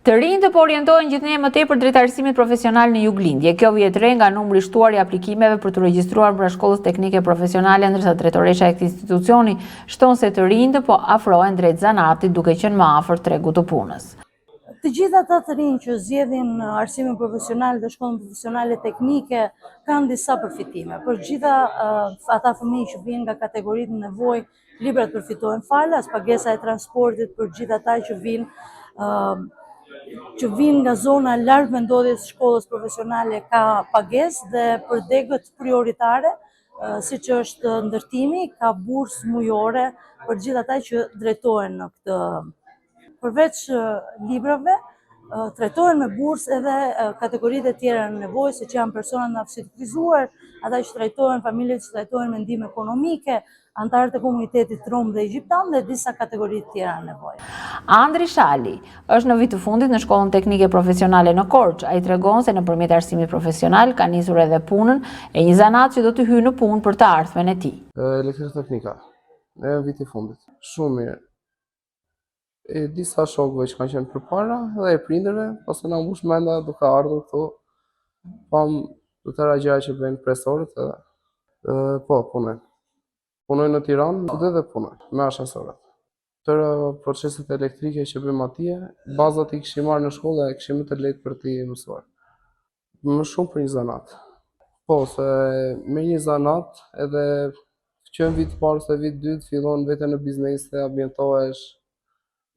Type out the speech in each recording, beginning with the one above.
Të rinjtë të po orientohen gjithnjë më tepër drejt arsimit profesional në Juglindje. Kjo vjet re nga numri i shtuar i aplikimeve për të regjistruar pranë shkollës teknike profesionale, ndërsa drejtoresha e këtij institucioni shton se të rinjtë po afrohen drejt zanatit duke qenë më afër tregut të punës. Të gjithë ata të rinj që zgjedhin arsimin profesional dhe shkollën profesionale teknike kanë disa përfitime. Për gjitha ata fëmijë që vijnë nga kategoritë në nevojë, librat përfitojnë falas, pagesa e transportit për gjithë ata që vinë nga zona larg vendodhjes shkollës profesionale ka pagesë dhe për degët prioritare, siç është ndërtimi, ka bursë mujore për gjithë ata që drejtohen në këtë. Përveç librave, trajtohen me bursë edhe kategoritë e tjera në nevojë, siç janë personat në aftësi të krizuar, ata që trajtohen, familjet që trajtohen me ndihmë ekonomike, anëtarët e komunitetit rom dhe egjiptan dhe disa kategori të tjera në nevojë. Andri Shali është në vit të fundit në Shkollën Teknike Profesionale në Korçë. Ai tregon se nëpërmjet arsimit profesional ka nisur edhe punën e një zanat që do të hyjë në punë për të ardhmen e tij. Elektrotehnika, në vit të fundit. Shumë mirë. E disa shokëve që kanë qenë përpara dhe e prindërve, pastaj na mbush menda duke ardhur këtu. Pam të tëra gjëra që bëjnë profesorët edhe po punojnë. Punojnë në Tiranë dhe punojnë me ashensorat. Tërë proceset elektrike që bëjmë atje, bazat i kishim marrë në shkollë e kishim më të lehtë për t'i mësuar. Më shumë për një zanat. Po, se me një zanat edhe që në vit parë se vit dytë fillon vete në biznes dhe ambientohesh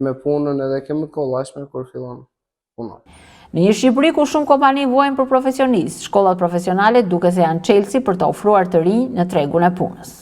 me punën edhe kemë të kollajshme kur fillon puna. Në një Shqipëri ku shumë kompani vojnë për profesionistë, shkollat profesionale duke se janë çelësi për të ofruar të rinj në tregun e punës.